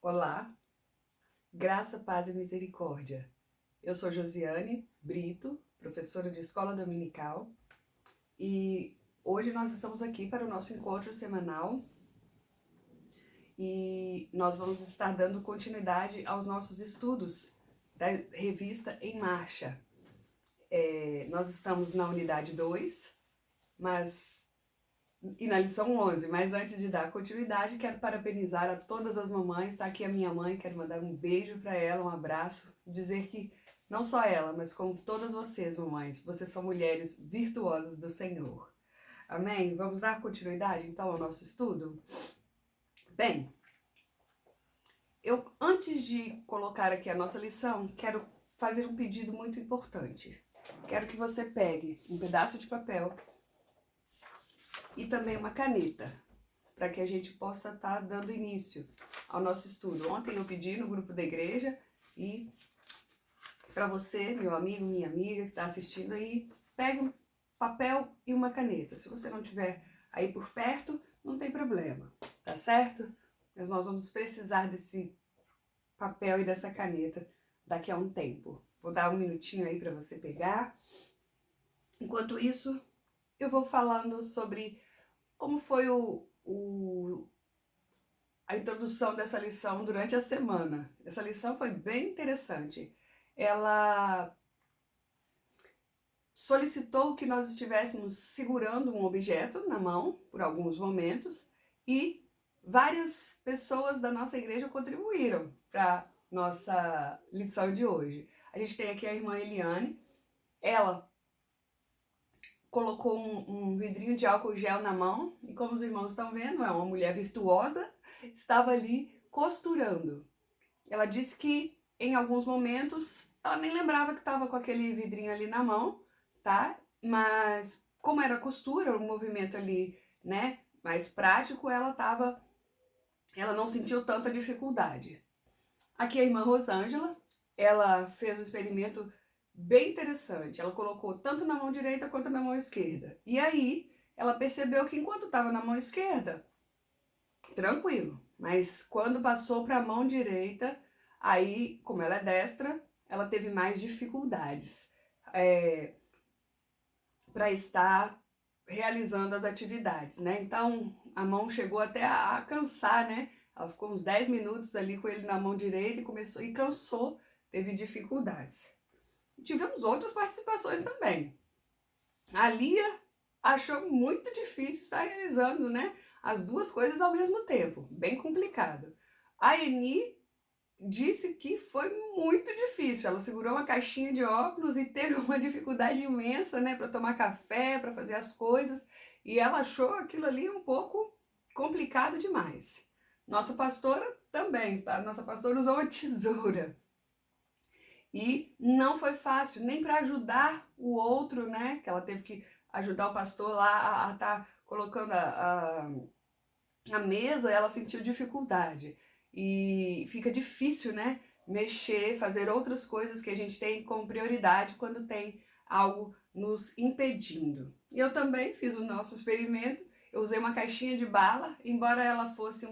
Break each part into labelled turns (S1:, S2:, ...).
S1: Olá, graça, paz e misericórdia. Eu sou Josiane Brito, professora de escola dominical, e hoje nós estamos aqui para o nosso encontro semanal e nós vamos estar dando continuidade aos nossos estudos da revista Em Marcha. Nós estamos na unidade 2, e na lição 11, mas antes de dar continuidade, quero parabenizar a todas as mamães. Está aqui a minha mãe, quero mandar um beijo para ela, um abraço, dizer que não só ela, mas como todas vocês, mamães, vocês são mulheres virtuosas do Senhor. Amém? Vamos dar continuidade então ao nosso estudo? Bem, antes de colocar aqui a nossa lição, quero fazer um pedido muito importante. Quero que você pegue um pedaço de papel e também uma caneta, para que a gente possa estar dando início ao nosso estudo. Ontem eu pedi no grupo da igreja e para você, meu amigo, minha amiga que está assistindo aí, pegue um papel e uma caneta. Se você não tiver aí por perto, não tem problema, tá certo? Mas nós vamos precisar desse papel e dessa caneta daqui a um tempo. Vou dar um minutinho aí para você pegar. Enquanto isso, eu vou falando sobre como foi a introdução dessa lição durante a semana. Essa lição foi bem interessante. Ela solicitou que nós estivéssemos segurando um objeto na mão por alguns momentos e várias pessoas da nossa igreja contribuíram para nossa lição de hoje. A gente tem aqui a irmã Eliane. Ela colocou um vidrinho de álcool gel na mão e, como os irmãos estão vendo, é uma mulher virtuosa, estava ali costurando. Ela disse que em alguns momentos ela nem lembrava que estava com aquele vidrinho ali na mão, tá? Mas como era costura, o movimento ali, né, mais prático, ela não sentiu tanta dificuldade. Aqui a irmã Rosângela, ela fez um experimento bem interessante. Ela colocou tanto na mão direita quanto na mão esquerda. E aí, ela percebeu que enquanto estava na mão esquerda, tranquilo. Mas quando passou para a mão direita, aí, como ela é destra, ela teve mais dificuldades para estar realizando as atividades, né? Então, a mão chegou até a cansar, né? Ela ficou uns 10 minutos ali com ele na mão direita e cansou, teve dificuldades. Tivemos outras participações também. A Lia achou muito difícil estar realizando, né, as duas coisas ao mesmo tempo, bem complicado. A Eni disse que foi muito difícil. Ela segurou uma caixinha de óculos e teve uma dificuldade imensa, né, para tomar café, para fazer as coisas, e ela achou aquilo ali um pouco complicado demais. Nossa pastora também, tá? Nossa pastora usou uma tesoura. E não foi fácil, nem para ajudar o outro, né? Que ela teve que ajudar o pastor lá a estar colocando a mesa, ela sentiu dificuldade. E fica difícil, né? Mexer, fazer outras coisas que a gente tem como prioridade quando tem algo nos impedindo. E eu também fiz o nosso experimento. Eu usei uma caixinha de bala, embora ela fosse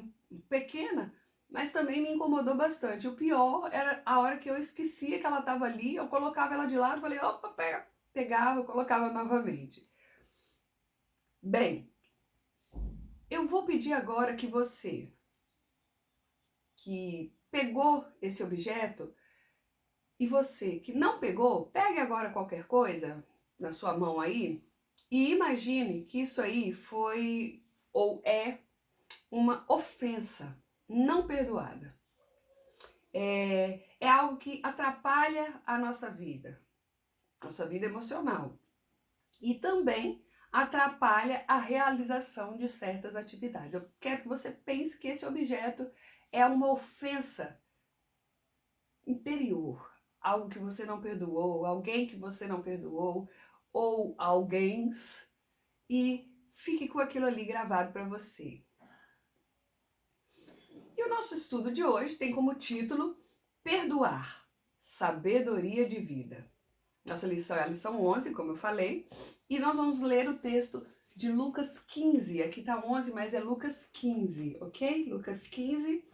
S1: pequena, mas também me incomodou bastante. O pior era a hora que eu esquecia que ela estava ali, eu colocava ela de lado, falei, opa, pegava, colocava novamente. Bem, eu vou pedir agora que você, que pegou esse objeto, e você que não pegou, pegue agora qualquer coisa na sua mão aí e imagine que isso aí foi ou é uma ofensa não perdoada. É algo que atrapalha a nossa vida emocional. E também atrapalha a realização de certas atividades. Eu quero que você pense que esse objeto é uma ofensa interior. Algo que você não perdoou, alguém que você não perdoou, ou alguém, e fique com aquilo ali gravado para você. E o nosso estudo de hoje tem como título Perdoar, Sabedoria de Vida. Nossa lição é a lição 11, como eu falei, e nós vamos ler o texto de Lucas 15. Aqui tá 11, mas é Lucas 15, ok? Lucas 15,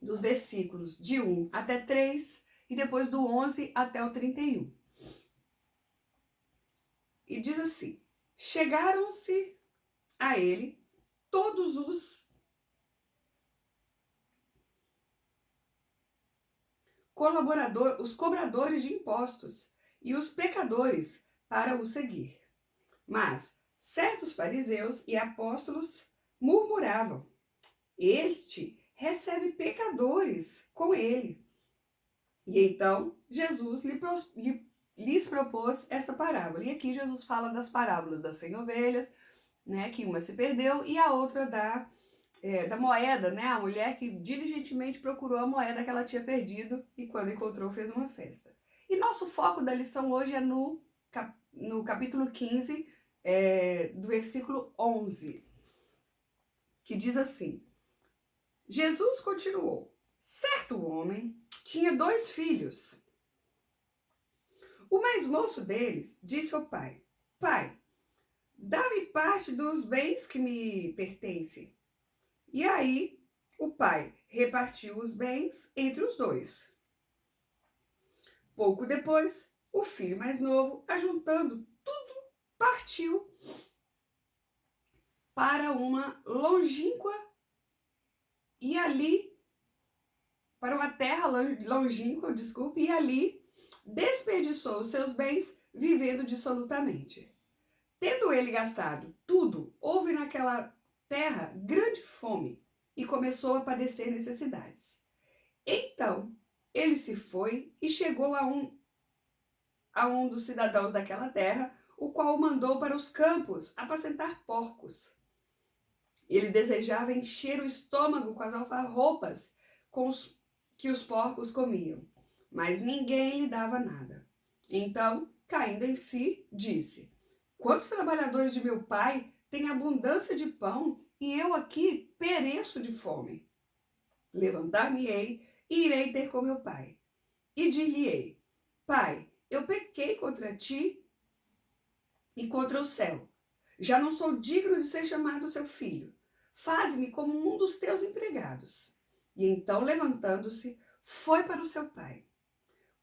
S1: dos versículos de 1 até 3 e depois do 11 até o 31. E diz assim: chegaram-se a ele todos os cobradores de impostos e os pecadores para o seguir. Mas certos fariseus e apóstolos murmuravam: este recebe pecadores com ele. E então Jesus lhes propôs esta parábola. E aqui Jesus fala das parábolas das 100 ovelhas, né, que uma se perdeu, e a outra da moeda, né, a mulher que diligentemente procurou a moeda que ela tinha perdido e quando encontrou fez uma festa. E nosso foco da lição hoje é no capítulo 15, do versículo 11, que diz assim: Jesus continuou: certo homem tinha 2 filhos. O mais moço deles disse ao pai: pai, dá-me parte dos bens que me pertencem. E aí o pai repartiu os bens entre os 2. Pouco depois, o filho mais novo, ajuntando tudo, partiu para uma longínqua e ali, para uma terra longínqua, e ali desperdiçou os seus bens vivendo dissolutamente. Tendo ele gastado tudo, houve naquela terra grande fome e começou a padecer necessidades. Então, ele se foi e chegou a um dos cidadãos daquela terra, o qual o mandou para os campos apacentar porcos. Ele desejava encher o estômago com as alfarropas que os porcos comiam, mas ninguém lhe dava nada. Então, caindo em si, disse: quantos trabalhadores de meu pai têm abundância de pão e eu aqui pereço de fome? Levantar-me-ei e irei ter com meu pai. E dir-lhe-ei: pai, eu pequei contra ti e contra o céu. Já não sou digno de ser chamado seu filho. Faze-me como um dos teus empregados. E então, levantando-se, foi para o seu pai.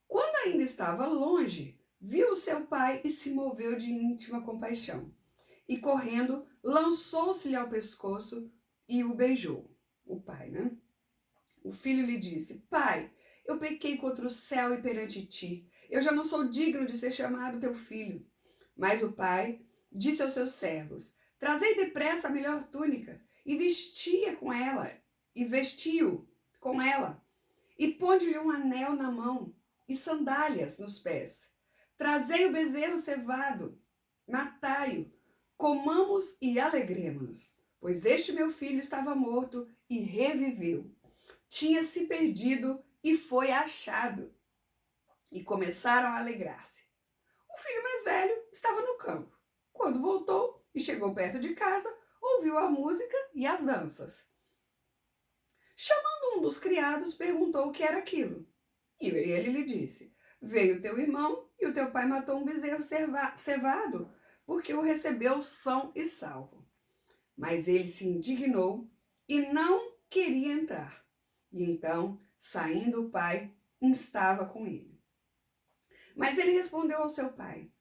S1: Quando ainda estava longe, viu o seu pai e se moveu de íntima compaixão. E correndo, lançou-se-lhe ao pescoço e o beijou. O pai, né? O filho lhe disse: pai, eu pequei contra o céu e perante ti. Eu já não sou digno de ser chamado teu filho. Mas o pai disse aos seus servos: trazei depressa a melhor túnica e vestiu com ela, e ponde-lhe um anel na mão e sandálias nos pés. Trazei o bezerro cevado, matai-o, comamos e alegremo-nos, pois este meu filho estava morto e reviveu. Tinha se perdido e foi achado. E começaram a alegrar-se. O filho mais velho estava no campo. Quando voltou e chegou perto de casa, ouviu a música e as danças. Chamando um dos criados, perguntou o que era aquilo. E ele lhe disse: veio teu irmão e o teu pai matou um bezerro cevado, porque o recebeu são e salvo. Mas ele se indignou e não queria entrar. E então, saindo o pai, instava com ele. Mas ele respondeu ao seu pai: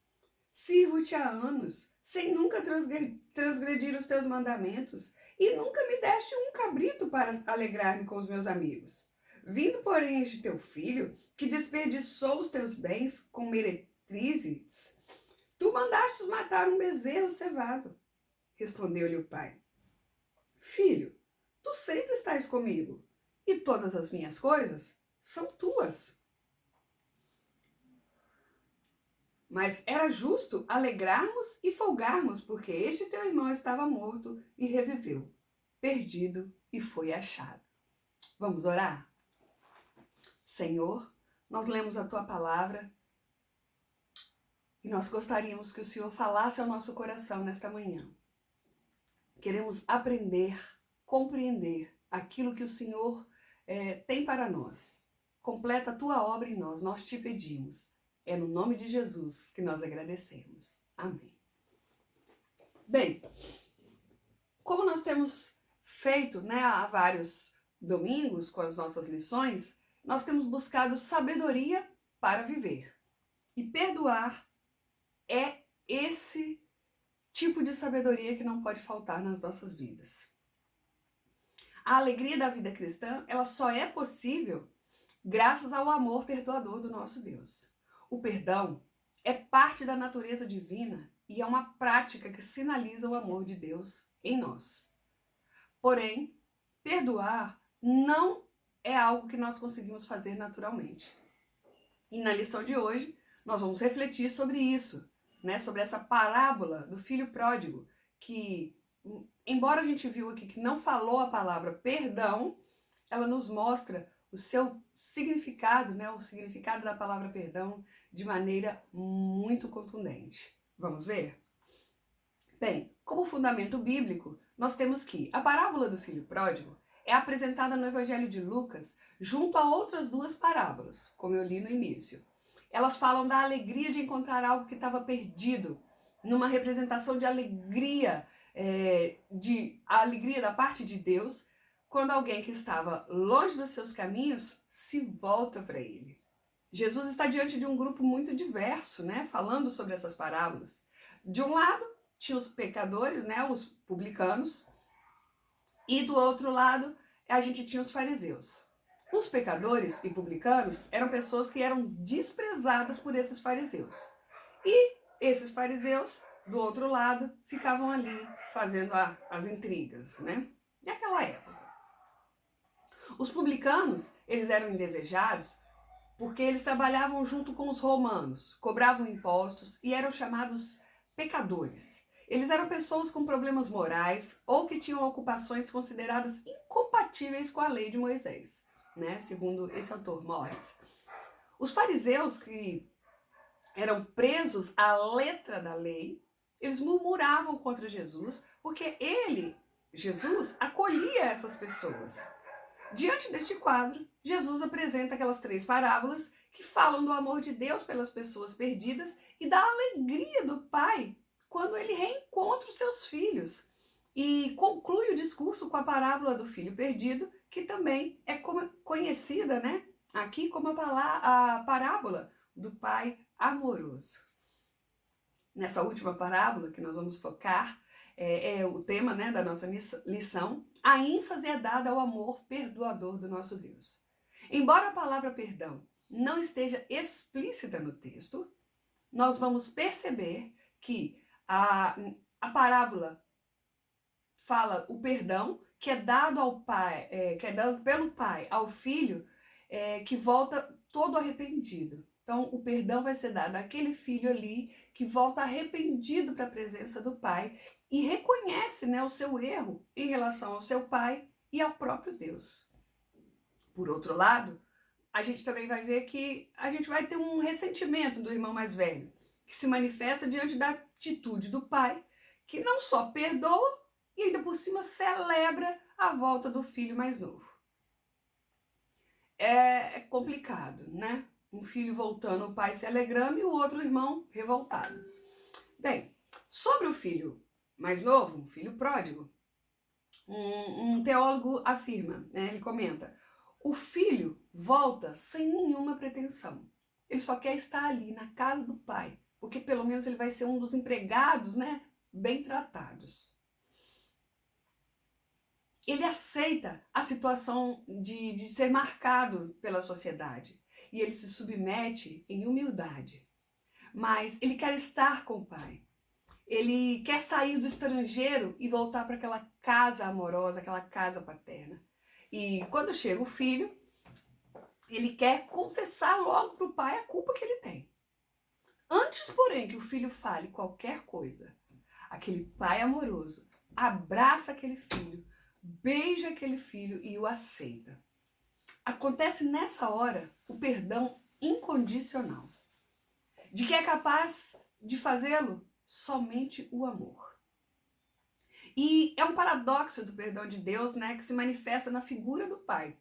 S1: sirvo-te há anos, sem nunca transgredir os teus mandamentos, e nunca me deste um cabrito para alegrar-me com os meus amigos. Vindo, porém, este teu filho, que desperdiçou os teus bens com meretrizes, tu mandastes matar um bezerro cevado. Respondeu-lhe o pai: filho, tu sempre estás comigo, e todas as minhas coisas são tuas. Mas era justo alegrarmos e folgarmos, porque este teu irmão estava morto e reviveu, perdido e foi achado. Vamos orar? Senhor, nós lemos a tua palavra e nós gostaríamos que o Senhor falasse ao nosso coração nesta manhã. Queremos aprender, compreender aquilo que o Senhor tem para nós. Completa a tua obra em nós, nós te pedimos. É no nome de Jesus que nós agradecemos. Amém. Bem, como nós temos feito, há vários domingos, com as nossas lições, nós temos buscado sabedoria para viver. E perdoar é esse tipo de sabedoria que não pode faltar nas nossas vidas. A alegria da vida cristã, ela só é possível graças ao amor perdoador do nosso Deus. O perdão é parte da natureza divina e é uma prática que sinaliza o amor de Deus em nós. Porém, perdoar não é algo que nós conseguimos fazer naturalmente. E na lição de hoje, nós vamos refletir sobre isso, né? Sobre essa parábola do filho pródigo, que, embora a gente viu aqui que não falou a palavra perdão, ela nos mostra o seu significado, né? O significado da palavra perdão de maneira muito contundente. Vamos ver? Bem, como fundamento bíblico, nós temos que a parábola do filho pródigo é apresentada no Evangelho de Lucas junto a outras duas parábolas, como eu li no início. Elas falam da alegria de encontrar algo que estava perdido, numa representação de alegria, a alegria da parte de Deus, quando alguém que estava longe dos seus caminhos se volta para ele. Jesus está diante de um grupo muito diverso, né, falando sobre essas parábolas. De um lado, tinha os pecadores, né, os publicanos, e do outro lado, a gente tinha os fariseus. Os pecadores e publicanos eram pessoas que eram desprezadas por esses fariseus. E esses fariseus, do outro lado, ficavam ali fazendo as intrigas, né? Naquela época. Os publicanos, eles eram indesejados porque eles trabalhavam junto com os romanos, cobravam impostos e eram chamados pecadores. Eles eram pessoas com problemas morais ou que tinham ocupações consideradas incompatíveis com a lei de Moisés, né? Segundo esse autor Morris. Os fariseus, que eram presos à letra da lei, eles murmuravam contra Jesus porque Jesus, acolhia essas pessoas. Diante deste quadro, Jesus apresenta aquelas 3 parábolas que falam do amor de Deus pelas pessoas perdidas e da alegria do Pai quando ele reencontra os seus filhos. E conclui o discurso com a parábola do filho perdido, que também é conhecida, né, aqui como a parábola do Pai amoroso. Nessa última parábola que nós vamos focar, é o tema, né, da nossa lição, a ênfase é dada ao amor perdoador do nosso Deus. Embora a palavra perdão não esteja explícita no texto, nós vamos perceber que a parábola fala o perdão que é dado ao pai, que é dado pelo pai ao filho, que volta todo arrependido. Então, o perdão vai ser dado àquele filho ali que volta arrependido para a presença do pai e reconhece, né, o seu erro em relação ao seu pai e ao próprio Deus. Por outro lado, a gente também vai ver que a gente vai ter um ressentimento do irmão mais velho, que se manifesta diante da atitude do pai, que não só perdoa e ainda por cima celebra a volta do filho mais novo. É complicado, né? Um filho voltando, o pai se alegrando e o outro irmão revoltado. Bem, sobre o filho mais novo, um filho pródigo, um teólogo afirma, né, ele comenta, o filho volta sem nenhuma pretensão. Ele só quer estar ali na casa do pai, porque pelo menos ele vai ser um dos empregados, né, bem tratados. Ele aceita a situação de ser marcado pela sociedade e ele se submete em humildade. Mas ele quer estar com o pai. Ele quer sair do estrangeiro e voltar para aquela casa amorosa, aquela casa paterna. E quando chega o filho, ele quer confessar logo para o pai a culpa que ele tem. Antes, porém, que o filho fale qualquer coisa, aquele pai amoroso abraça aquele filho, beija aquele filho e o aceita. Acontece nessa hora o perdão incondicional. De que é capaz de fazê-lo somente o amor. E é um paradoxo do perdão de Deus, né, que se manifesta na figura do Pai.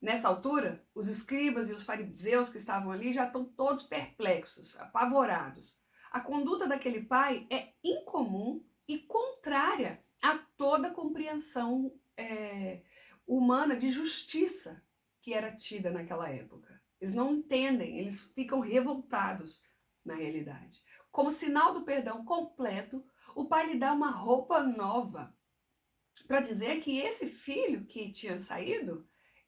S1: Nessa altura, os escribas e os fariseus que estavam ali já estão todos perplexos, apavorados. A conduta daquele pai é incomum e contrária a toda compreensão humana de justiça que era tida naquela época. Eles não entendem, eles ficam revoltados na realidade. Como sinal do perdão completo, o pai lhe dá uma roupa nova para dizer que esse filho que tinha saído,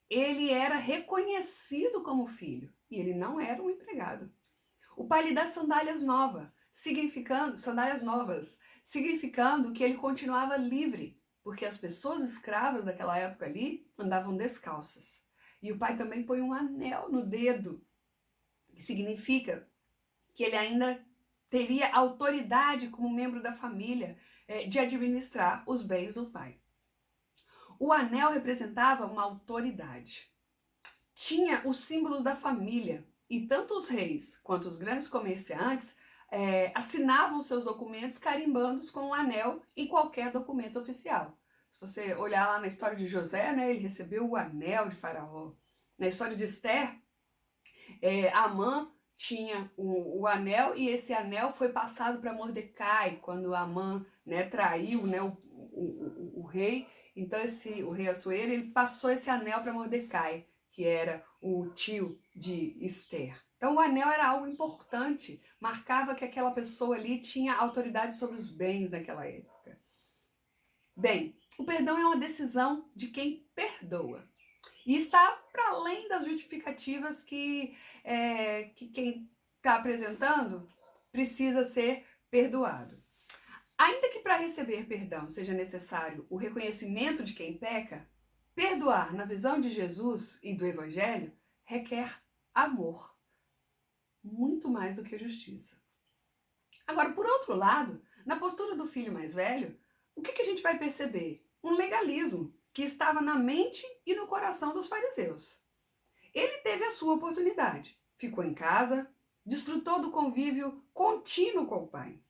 S1: ele era reconhecido como filho e ele não era um empregado. O pai lhe dá sandálias novas, significando que ele continuava livre, porque as pessoas escravas daquela época ali andavam descalças. E o pai também põe um anel no dedo, que significa que ele ainda teria autoridade como membro da família de administrar os bens do pai. O anel representava uma autoridade. Tinha os símbolos da família e tanto os reis quanto os grandes comerciantes assinavam seus documentos carimbando-os com um anel em qualquer documento oficial. Se você olhar lá na história de José, né, ele recebeu o anel de Faraó. Na história de Esther, Amã tinha o anel e esse anel foi passado para Mordecai quando Amã, né, traiu, né, o rei. Então o rei Assuero, ele passou esse anel para Mordecai, que era o tio de Esther. Então o anel era algo importante, marcava que aquela pessoa ali tinha autoridade sobre os bens naquela época. Bem, o perdão é uma decisão de quem perdoa. E está para além das justificativas que quem está apresentando precisa ser perdoado. Ainda que para receber perdão seja necessário o reconhecimento de quem peca, perdoar na visão de Jesus e do Evangelho requer amor, muito mais do que justiça. Agora, por outro lado, na postura do filho mais velho, o que a gente vai perceber? Um legalismo que estava na mente e no coração dos fariseus. Ele teve a sua oportunidade, ficou em casa, desfrutou do convívio contínuo com o pai.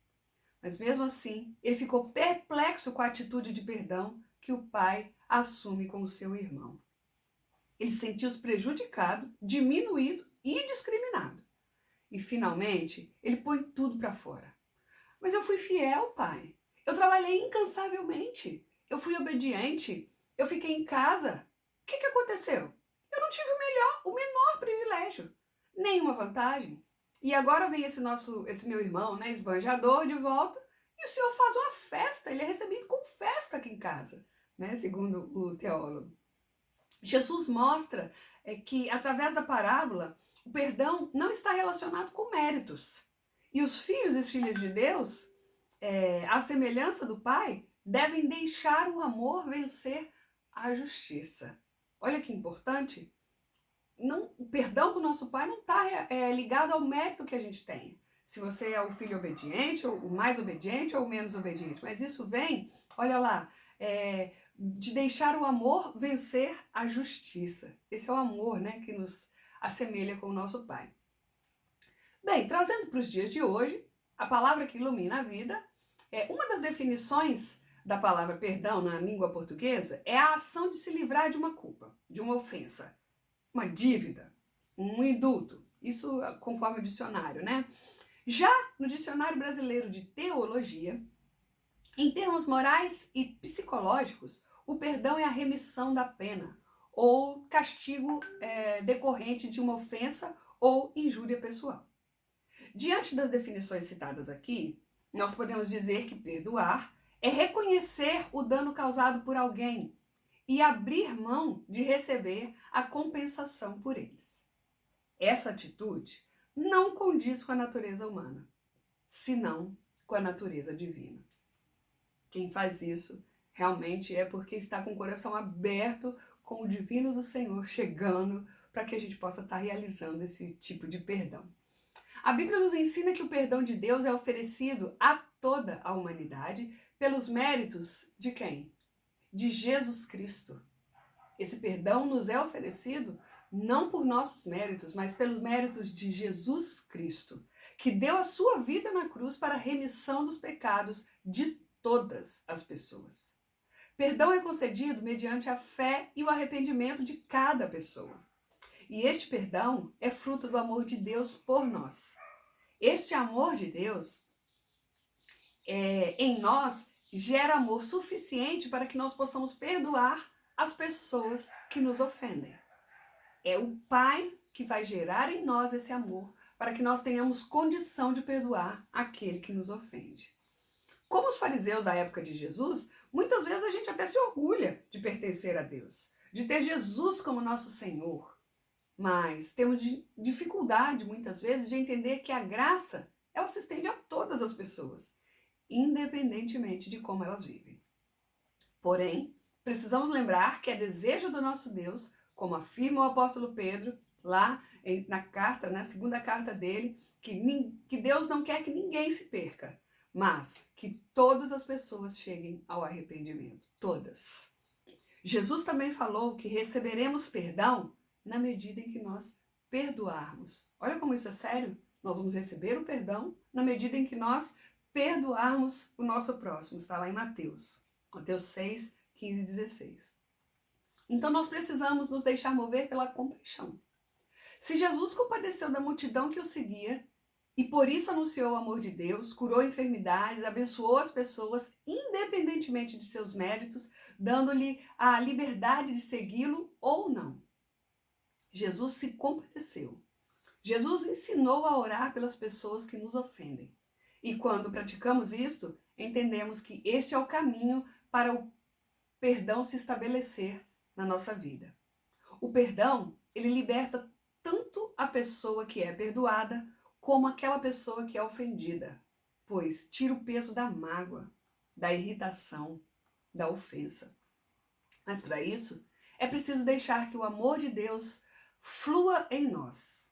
S1: Mas mesmo assim, ele ficou perplexo com a atitude de perdão que o pai assume com o seu irmão. Ele sentiu-se prejudicado, diminuído e discriminado. E finalmente, ele põe tudo para fora. Mas eu fui fiel, pai. Eu trabalhei incansavelmente. Eu fui obediente. Eu fiquei em casa. O que aconteceu? Eu não tive o menor privilégio. Nenhuma vantagem. E agora vem esse meu irmão, né, esbanjador, de volta, e o senhor faz uma festa, ele é recebido com festa aqui em casa, né, segundo o teólogo. Jesus mostra que, através da parábola, o perdão não está relacionado com méritos. E os filhos e filhas de Deus, à semelhança do Pai, devem deixar o amor vencer a justiça. Olha que importante. O perdão do nosso Pai não está ligado ao mérito que a gente tem. Se você é o filho obediente, ou o mais obediente, ou o menos obediente. Mas isso vem, olha lá, de deixar o amor vencer a justiça. Esse é o amor, né, que nos assemelha com o nosso Pai. Bem, trazendo para os dias de hoje, a palavra que ilumina a vida, uma das definições da palavra perdão na língua portuguesa é a ação de se livrar de uma culpa, de uma ofensa, uma dívida, um indulto. Isso conforme o dicionário, né? Já no dicionário brasileiro de teologia, em termos morais e psicológicos, o perdão é a remissão da pena ou castigo decorrente de uma ofensa ou injúria pessoal. Diante das definições citadas aqui, nós podemos dizer que perdoar é reconhecer o dano causado por alguém e abrir mão de receber a compensação por eles. Essa atitude não condiz com a natureza humana, senão com a natureza divina. Quem faz isso realmente é porque está com o coração aberto com o divino do Senhor chegando para que a gente possa estar realizando esse tipo de perdão. A Bíblia nos ensina que o perdão de Deus é oferecido a toda a humanidade pelos méritos de quem? De Jesus Cristo. Esse perdão nos é oferecido não por nossos méritos, mas pelos méritos de Jesus Cristo, que deu a sua vida na cruz para a remissão dos pecados de todas as pessoas. Perdão é concedido mediante a fé e o arrependimento de cada pessoa. E este perdão é fruto do amor de Deus por nós. Este amor de Deus em nós gera amor suficiente para que nós possamos perdoar as pessoas que nos ofendem. É o Pai que vai gerar em nós esse amor para que nós tenhamos condição de perdoar aquele que nos ofende. Como os fariseus da época de Jesus, muitas vezes a gente até se orgulha de pertencer a Deus, de ter Jesus como nosso Senhor. Mas temos dificuldade, muitas vezes, de entender que a graça, ela se estende a todas as pessoas, independentemente de como elas vivem. Porém, precisamos lembrar que é desejo do nosso Deus, como afirma o apóstolo Pedro, lá na carta, na segunda carta dele, que Deus não quer que ninguém se perca, mas que todas as pessoas cheguem ao arrependimento. Todas. Jesus também falou que receberemos perdão na medida em que nós perdoarmos. Olha como isso é sério. Nós vamos receber o perdão na medida em que nós perdoarmos o nosso próximo. Está lá em Mateus 6, 15 e 16. Então nós precisamos nos deixar mover pela compaixão. Se Jesus compadeceu da multidão que o seguia e por isso anunciou o amor de Deus, curou enfermidades, abençoou as pessoas, independentemente de seus méritos, dando-lhe a liberdade de segui-lo ou não. Jesus se compadeceu. Jesus ensinou a orar pelas pessoas que nos ofendem. E quando praticamos isto, entendemos que este é o caminho para o perdão se estabelecer na nossa vida. O perdão, ele liberta tanto a pessoa que é perdoada, como aquela pessoa que é ofendida, pois tira o peso da mágoa, da irritação, da ofensa. Mas para isso, é preciso deixar que o amor de Deus flua em nós.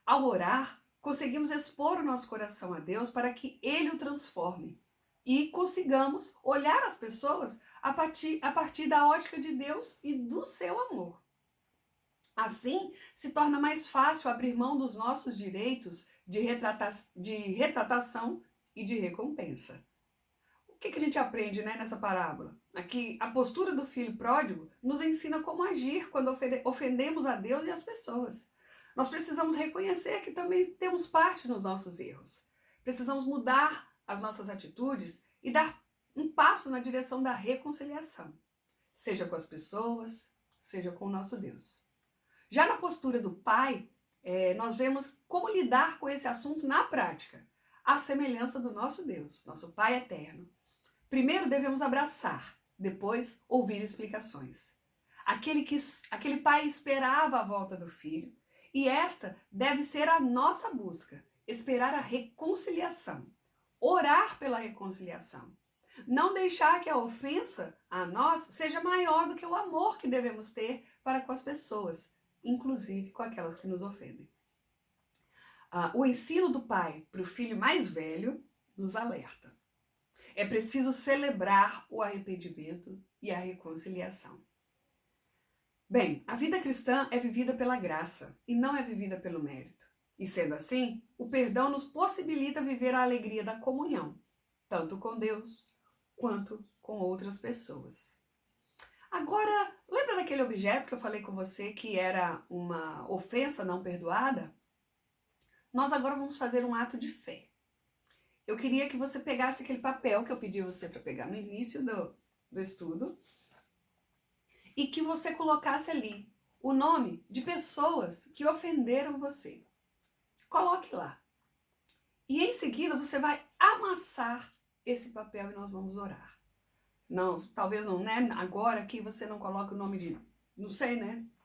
S1: Ao orar, conseguimos expor o nosso coração a Deus para que Ele o transforme e consigamos olhar as pessoas a partir da ótica de Deus e do seu amor. Assim, se torna mais fácil abrir mão dos nossos direitos de retratação e de recompensa. O que a gente aprende, nessa parábola? Aqui, a postura do filho pródigo nos ensina como agir quando ofendemos a Deus e as pessoas. Nós precisamos reconhecer que também temos parte nos nossos erros. Precisamos mudar as nossas atitudes e dar um passo na direção da reconciliação, seja com as pessoas, seja com o nosso Deus. Já na postura do pai, nós vemos como lidar com esse assunto na prática, à semelhança do nosso Deus, nosso Pai eterno. Primeiro devemos abraçar, depois ouvir explicações. Aquele pai esperava a volta do filho, e esta deve ser a nossa busca, esperar a reconciliação, orar pela reconciliação. Não deixar que a ofensa a nós seja maior do que o amor que devemos ter para com as pessoas, inclusive com aquelas que nos ofendem. O ensino do pai para o filho mais velho nos alerta. É preciso celebrar o arrependimento e a reconciliação. Bem, a vida cristã é vivida pela graça e não é vivida pelo mérito. E sendo assim, o perdão nos possibilita viver a alegria da comunhão, tanto com Deus quanto com outras pessoas. Agora, lembra daquele objeto que eu falei com você que era uma ofensa não perdoada? Nós agora vamos fazer um ato de fé. Eu queria que você pegasse aquele papel que eu pedi você para pegar no início do estudo e que você colocasse ali o nome de pessoas que ofenderam você. Coloque lá. E em seguida você vai amassar esse papel e nós vamos orar. Não, talvez não, agora aqui você não coloca o nome de, não sei,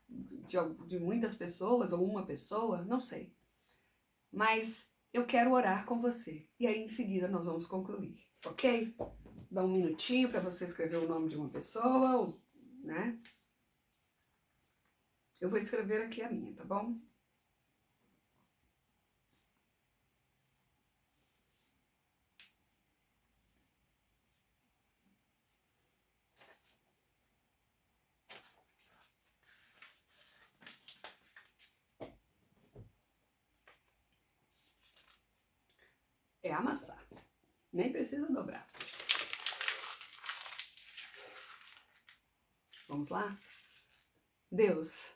S1: de muitas pessoas ou uma pessoa, não sei. Mas eu quero orar com você. E aí em seguida nós vamos concluir, ok? Dá um minutinho para você escrever o nome de uma pessoa, Eu vou escrever aqui a minha, tá bom? É amassar. Nem precisa dobrar. Vamos lá? Deus,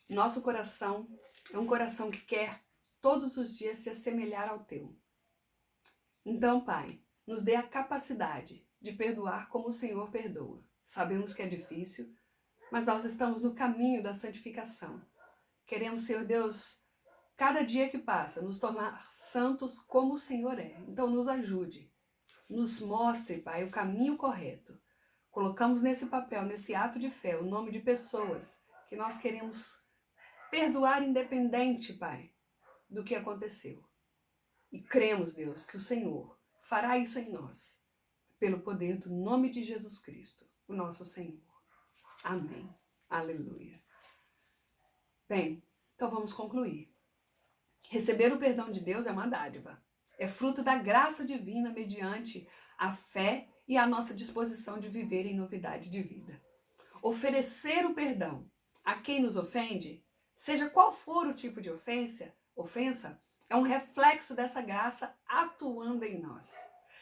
S1: nosso coração é um coração que quer todos os dias se assemelhar ao teu. Então, Pai, nos dê a capacidade de perdoar como o Senhor perdoa. Sabemos que é difícil, mas nós estamos no caminho da santificação. Queremos, Senhor Deus, cada dia que passa, nos tornar santos como o Senhor é. Então nos ajude, nos mostre, Pai, o caminho correto. Colocamos nesse papel, nesse ato de fé, o nome de pessoas que nós queremos perdoar independente, Pai, do que aconteceu. E cremos, Deus, que o Senhor fará isso em nós, pelo poder do nome de Jesus Cristo, o nosso Senhor. Amém. Aleluia. Bem, então vamos concluir. Receber o perdão de Deus é uma dádiva. É fruto da graça divina mediante a fé e a nossa disposição de viver em novidade de vida. Oferecer o perdão a quem nos ofende, seja qual for o tipo de ofensa, é um reflexo dessa graça atuando em nós.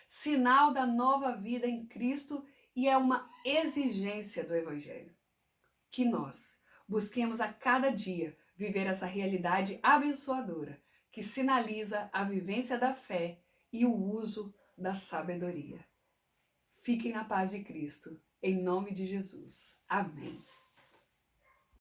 S1: Sinal da nova vida em Cristo e é uma exigência do Evangelho. Que nós busquemos a cada dia viver essa realidade abençoadora que sinaliza a vivência da fé e o uso da sabedoria. Fiquem na paz de Cristo, em nome de Jesus. Amém.